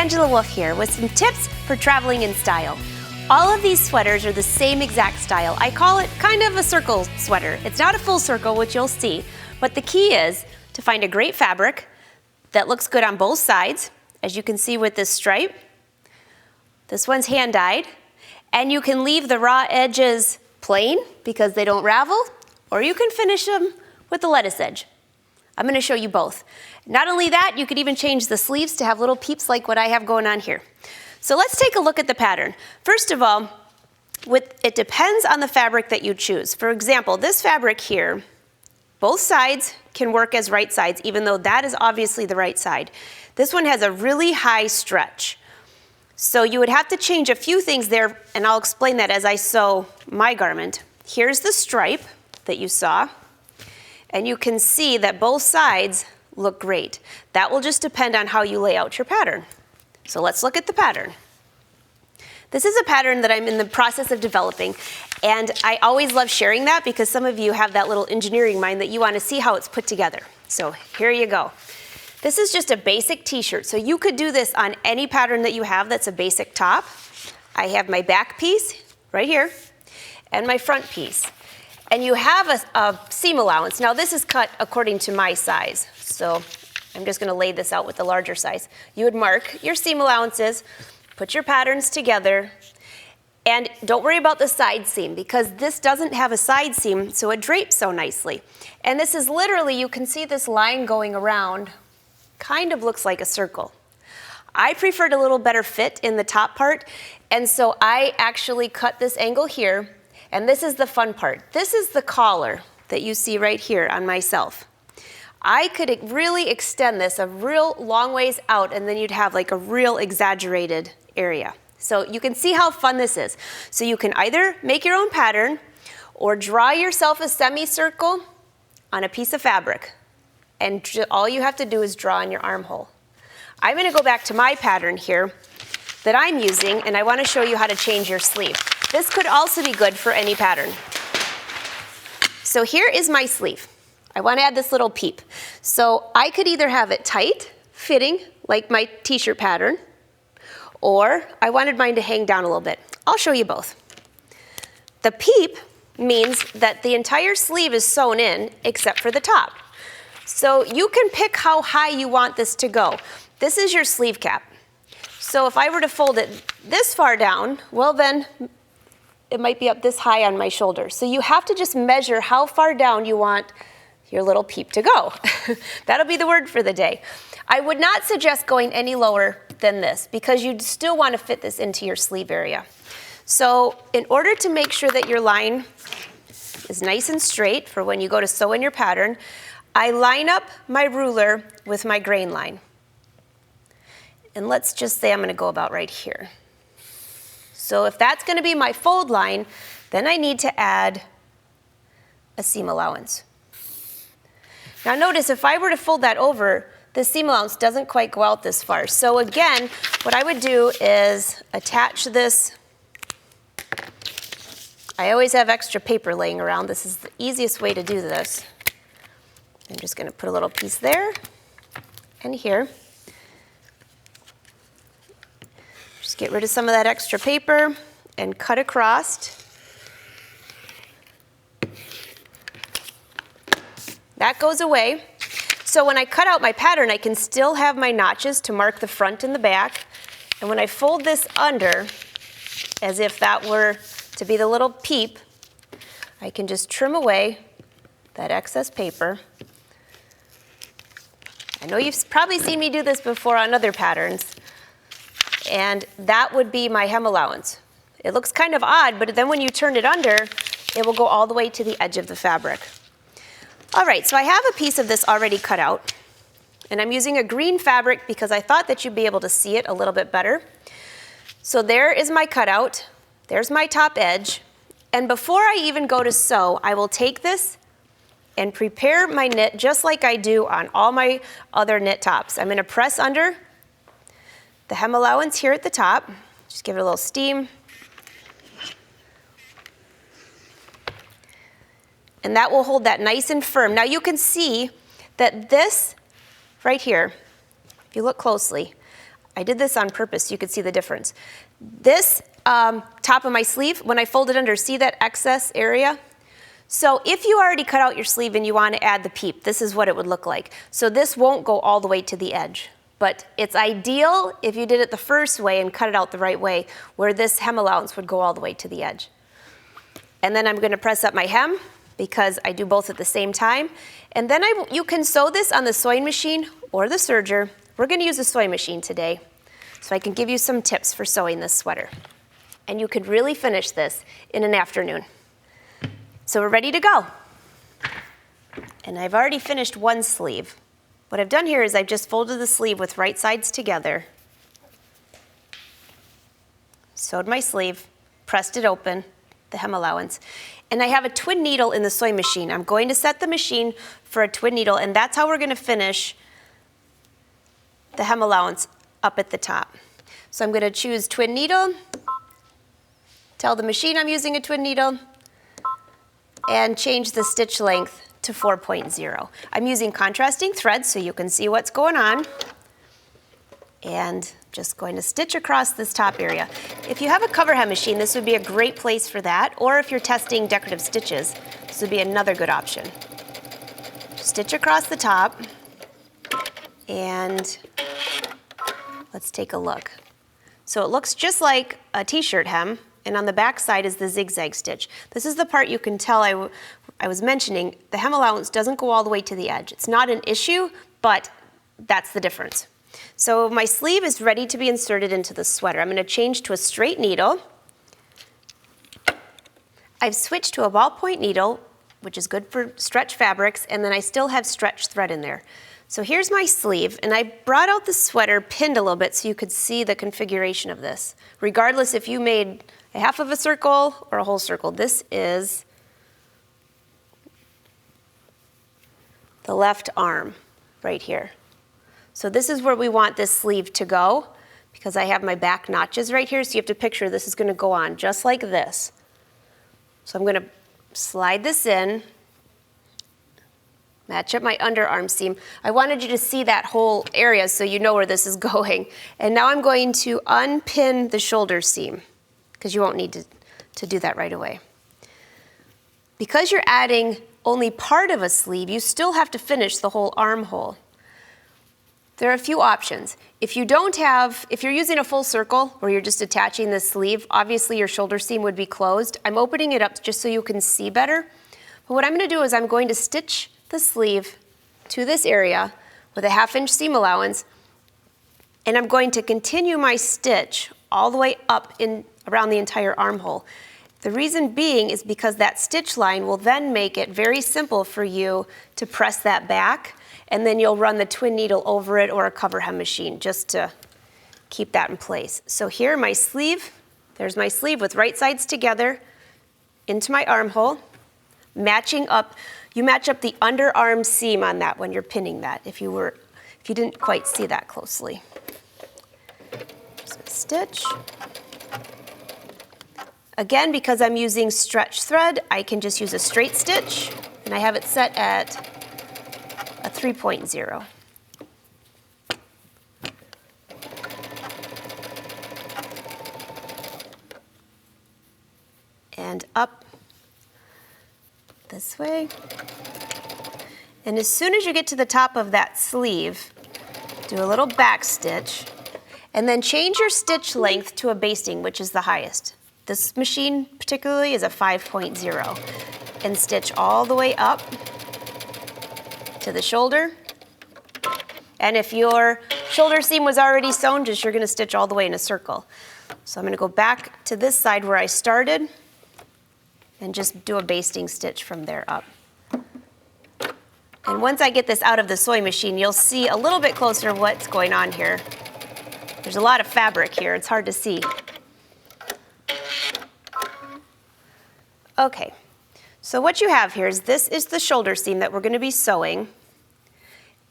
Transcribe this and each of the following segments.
Angela Wolf here with some tips for traveling in style. All of these sweaters are the same exact style. I call it kind of a circle sweater. It's not a full circle, which you'll see, but the key is to find a great fabric that looks good on both sides, as you can see with this stripe. This one's hand-dyed, and you can leave the raw edges plain because they don't ravel, or you can finish them with the lettuce edge. I'm going to show you both. Not only that, you could even change the sleeves to have little peeps like what I have going on here. So let's take a look at the pattern. First of all, it depends on the fabric that you choose. For example, this fabric here, both sides can work as right sides, even though that is obviously the right side. This one has a really high stretch. So you would have to change a few things there, and I'll explain that as I sew my garment. Here's the stripe that you saw, and you can see that both sides look great. That will just depend on how you lay out your pattern. So let's look at the pattern. This is a pattern that I'm in the process of developing, and I always love sharing that because some of you have that little engineering mind that you want to see how it's put together. So here you go. This is just a basic t-shirt, so you could do this on any pattern that you have that's a basic top. I have my back piece right here and my front piece. And you have a seam allowance. Now this is cut according to my size, so I'm just going to lay this out with the larger size. You would mark your seam allowances, put your patterns together, and don't worry about the side seam because this doesn't have a side seam, so it drapes so nicely. And this is literally, you can see this line going around, kind of looks like a circle. I preferred a little better fit in the top part, and so I actually cut this angle here. And this is the fun part. This is the collar that you see right here on myself. I could really extend this a real long ways out, and then you'd have like a real exaggerated area. So you can see how fun this is. So you can either make your own pattern or draw yourself a semicircle on a piece of fabric. And all you have to do is draw in your armhole. I'm going to go back to my pattern here that I'm using, and I want to show you how to change your sleeve. This could also be good for any pattern. So here is my sleeve. I want to add this little peep. So I could either have it tight, fitting, like my t-shirt pattern, or I wanted mine to hang down a little bit. I'll show you both. The peep means that the entire sleeve is sewn in except for the top. So you can pick how high you want this to go. This is your sleeve cap. So if I were to fold it this far down, well then, it might be up this high on my shoulder. So you have to just measure how far down you want your little peep to go. That'll be the word for the day. I would not suggest going any lower than this because you still want to fit this into your sleeve area. So in order to make sure that your line is nice and straight for when you go to sew in your pattern, I line up my ruler with my grain line. And let's just say I'm going to go about right here. So if that's going to be my fold line, then I need to add a seam allowance. Now notice if I were to fold that over, the seam allowance doesn't quite go out this far. So again, what I would do is attach this. I always have extra paper laying around. This is the easiest way to do this. I'm just going to put a little piece there and here. Just get rid of some of that extra paper and cut across. That goes away. So when I cut out my pattern, I can still have my notches to mark the front and the back. And when I fold this under, as if that were to be the little peep, I can just trim away that excess paper. I know you've probably seen me do this before on other patterns. And that would be my hem allowance. It looks kind of odd, but then when you turn it under, it will go all the way to the edge of the fabric. All right, so I have a piece of this already cut out, and I'm using a green fabric because I thought that you'd be able to see it a little bit better. So there is my cutout. There's my top edge. And before I even go to sew, I will take this and prepare my knit just like I do on all my other knit tops. I'm going to press under the hem allowance here at the top. Just give it a little steam. And that will hold that nice and firm. Now you can see that this right here, if you look closely, I did this on purpose so you could see the difference. This top of my sleeve, when I fold it under, see that excess area? So if you already cut out your sleeve and you want to add the peep, this is what it would look like. So this won't go all the way to the edge, but it's ideal if you did it the first way and cut it out the right way, where this hem allowance would go all the way to the edge. And then I'm going to press up my hem because I do both at the same time. And then you can sew this on the sewing machine or the serger. We're going to use a sewing machine today, so I can give you some tips for sewing this sweater. And you could really finish this in an afternoon. So we're ready to go. And I've already finished one sleeve. What I've done here is I've just folded the sleeve with right sides together, sewed my sleeve, pressed it open, the hem allowance, and I have a twin needle in the sewing machine. I'm going to set the machine for a twin needle, and that's how we're going to finish the hem allowance up at the top. So I'm going to choose twin needle, tell the machine I'm using a twin needle, and change the stitch length to 4.0. I'm using contrasting threads so you can see what's going on. And just going to stitch across this top area. If you have a cover hem machine, this would be a great place for that, or if you're testing decorative stitches, this would be another good option. Stitch across the top, and let's take a look. So it looks just like a t-shirt hem, and on the back side is the zigzag stitch. This is the part you can tell I was mentioning. The hem allowance doesn't go all the way to the edge. It's not an issue, but that's the difference. So my sleeve is ready to be inserted into the sweater. I'm going to change to a straight needle. I've switched to a ballpoint needle, which is good for stretch fabrics, and then I still have stretch thread in there. So here's my sleeve, and I brought out the sweater pinned a little bit so you could see the configuration of this. Regardless if you made a half of a circle or a whole circle, this is the left arm right here. So this is where we want this sleeve to go, because I have my back notches right here, so you have to picture this is going to go on just like this. So I'm going to slide this in, match up my underarm seam. I wanted you to see that whole area so you know where this is going. And now I'm going to unpin the shoulder seam, because you won't need to do that right away. Because you're adding only part of a sleeve, you still have to finish the whole armhole. There are a few options. If you're using a full circle where you're just attaching the sleeve, obviously your shoulder seam would be closed. I'm opening it up just so you can see better. But what I'm going to do is I'm going to stitch the sleeve to this area with a 1/2 inch seam allowance, and I'm going to continue my stitch all the way up around the entire armhole. The reason being is because that stitch line will then make it very simple for you to press that back, and then you'll run the twin needle over it or a cover hem machine just to keep that in place. So here, my sleeve, there's my sleeve with right sides together into my armhole, matching up. You match up the underarm seam on that when you're pinning that, if you didn't quite see that closely. Just a stitch. Again, because I'm using stretch thread, I can just use a straight stitch, and I have it set at a 3.0. And up this way. And as soon as you get to the top of that sleeve, do a little back stitch, and then change your stitch length to a basting, which is the highest. This machine particularly is a 5.0, and stitch all the way up to the shoulder. And if your shoulder seam was already sewn, you're going to stitch all the way in a circle. So I'm going to go back to this side where I started and just do a basting stitch from there up. And once I get this out of the sewing machine, you'll see a little bit closer what's going on here. There's a lot of fabric here. It's hard to see. Okay, so what you have here is this is the shoulder seam that we're going to be sewing,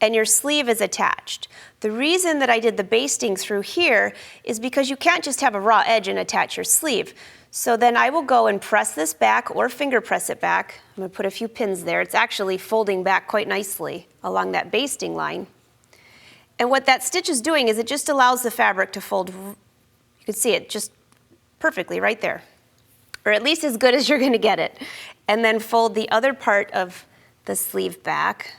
and your sleeve is attached. The reason that I did the basting through here is because you can't just have a raw edge and attach your sleeve. So then I will go and press this back or finger press it back. I'm going to put a few pins there. It's actually folding back quite nicely along that basting line. And what that stitch is doing is it just allows the fabric to fold. You can see it just perfectly right there, or at least as good as you're going to get it. And then fold the other part of the sleeve back.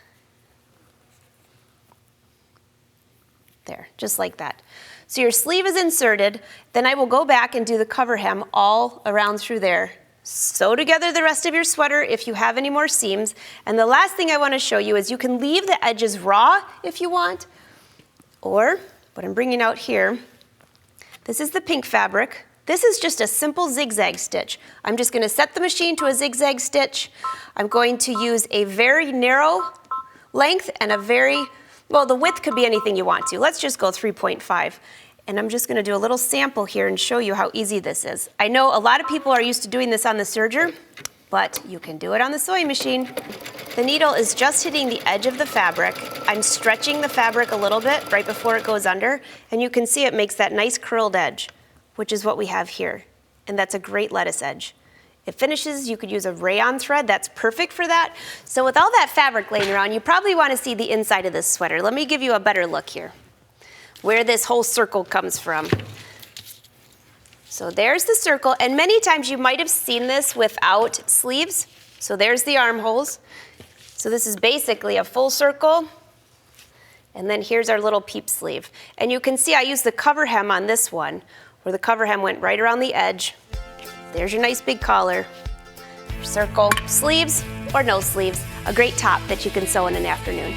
There, just like that. So your sleeve is inserted, then I will go back and do the cover hem all around through there. Sew together the rest of your sweater if you have any more seams. And the last thing I want to show you is you can leave the edges raw if you want, or what I'm bringing out here, this is the pink fabric. This is just a simple zigzag stitch. I'm just going to set the machine to a zigzag stitch. I'm going to use a very narrow length and a very, well, the width could be anything you want to. Let's just go 3.5. And I'm just going to do a little sample here and show you how easy this is. I know a lot of people are used to doing this on the serger, but you can do it on the sewing machine. The needle is just hitting the edge of the fabric. I'm stretching the fabric a little bit right before it goes under, and you can see it makes that nice curled edge, which is what we have here. And that's a great lettuce edge. It finishes, you could use a rayon thread, that's perfect for that. So with all that fabric laying around, you probably want to see the inside of this sweater. Let me give you a better look here, where this whole circle comes from. So there's the circle, and many times you might have seen this without sleeves. So there's the armholes. So this is basically a full circle, and then here's our little peep sleeve. And you can see I used the cover hem on this one, where the cover hem went right around the edge. There's your nice big collar, your circle, sleeves or no sleeves, a great top that you can sew in an afternoon.